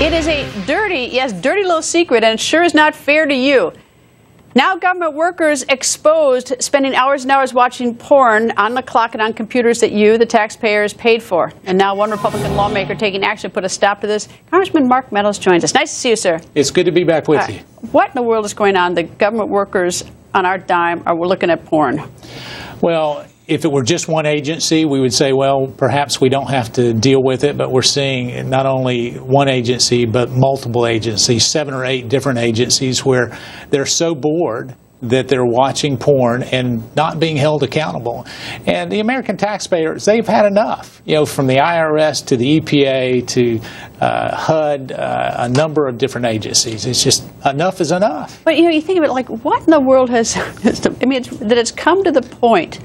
It is a dirty, yes, dirty little secret, and it sure is not fair to you. Now government workers exposed spending hours and hours watching porn on the clock and on computers that you, the taxpayers, paid for. And now one Republican lawmaker taking action to put a stop to this. Congressman Mark Meadows joins us. Nice to see you, sir. It's good to be back with you. What in the world is going on? The government workers on our dime are looking at porn. Well, if it were just one agency, we would say, well, perhaps we don't have to deal with it, but we're seeing not only one agency, but multiple agencies, 7 or 8 different agencies where they're so bored that they're watching porn and not being held accountable. And the American taxpayers, they've had enough, you know, from the IRS to the EPA to HUD, a number of different agencies. It's just enough is enough. But, you know, you think of it like, what in the world has, I mean, that it's come to the point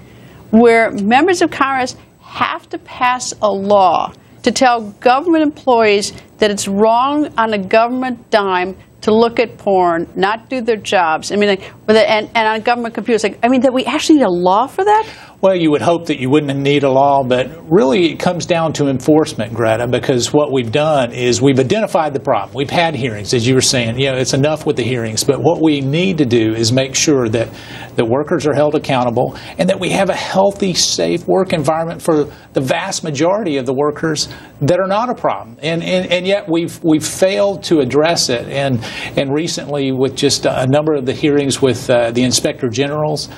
where members of Congress have to pass a law to tell government employees that it's wrong on a government dime to look at porn, not do their jobs. I mean, like, and on government computers. Like, I mean, that we actually need a law for that? Well, you would hope that you wouldn't need a law, but really it comes down to enforcement, Greta, because what we've done is we've identified the problem. We've had hearings, as you were saying. You know, it's enough with the hearings, but what we need to do is make sure that the workers are held accountable and that we have a healthy, safe work environment for the vast majority of the workers that are not a problem. And yet we've failed to address it. And recently, with just a number of the hearings with the Inspector Generals,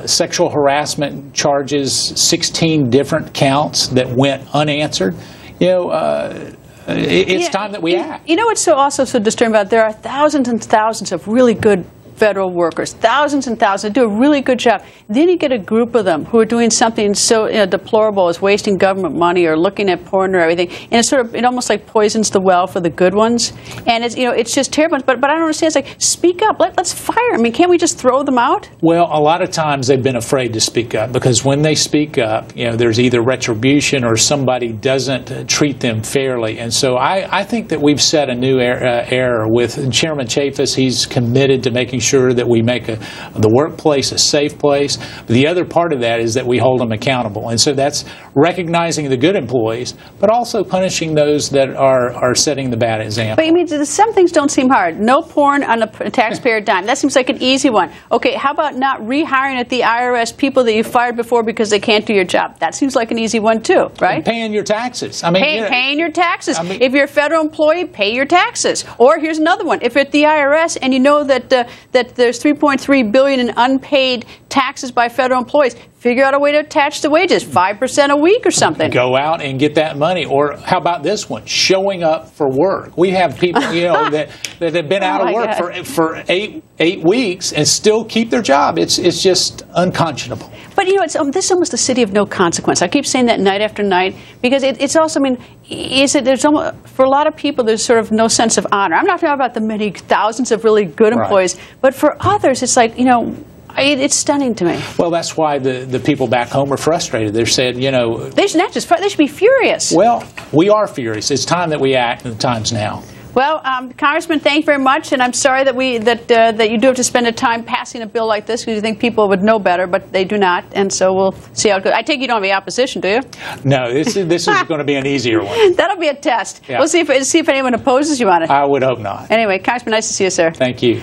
sexual harassment charges, 16 different counts that went unanswered. You know, it's time that we act. You know what's also so disturbing about it? There are thousands and thousands of really good federal workers, thousands and thousands, that do a really good job. Then you get a group of them who are doing something so deplorable as wasting government money or looking at porn or everything, and it almost like poisons the well for the good ones. And it's, you know, it's just terrible. But I don't understand. It's like, speak up. Let's fire. I mean, can't we just throw them out? Well, a lot of times they've been afraid to speak up because when they speak up, you know, there's either retribution or somebody doesn't treat them fairly. And so I think that we've set a new era with Chairman Chaffetz. He's committed to making sure that we make the workplace a safe place. But the other part of that is that we hold them accountable. And so that's recognizing the good employees, but also punishing those that are setting the bad example. But you mean some things don't seem hard. No porn on a taxpayer dime. That seems like an easy one. Okay, how about not rehiring at the IRS people that you fired before because they can't do your job? That seems like an easy one too, right? And paying your taxes. I mean, paying your taxes. I mean, if you're a federal employee, pay your taxes. Or here's another one. If you're at the IRS and you know that there's $3.3 billion in unpaid taxes by federal employees, figure out a way to attach the wages, 5% a week or something. Go out and get that money. Or how about this one? Showing up for work. We have people, you know, that have been out of work for eight weeks and still keep their job. It's just unconscionable. But you know, this is almost a city of no consequence. I keep saying that night after night because it's also, I mean, there's almost, for a lot of people, there's sort of no sense of honor. I'm not talking about the many thousands of really good employees, but for others, it's like, you know, it's stunning to me. Well, that's why the people back home are frustrated. They're saying, you know, they should be furious. Well, we are furious. It's time that we act, and the time's now. Well, Congressman, thank you very much, and I'm sorry that you do have to spend a time passing a bill like this because you think people would know better, but they do not, and so we'll see how it goes. I take you don't have any opposition, do you? No, this is going to be an easier one. That'll be a test. Yeah. We'll see if anyone opposes you on it. I would hope not. Anyway, Congressman, nice to see you, sir. Thank you.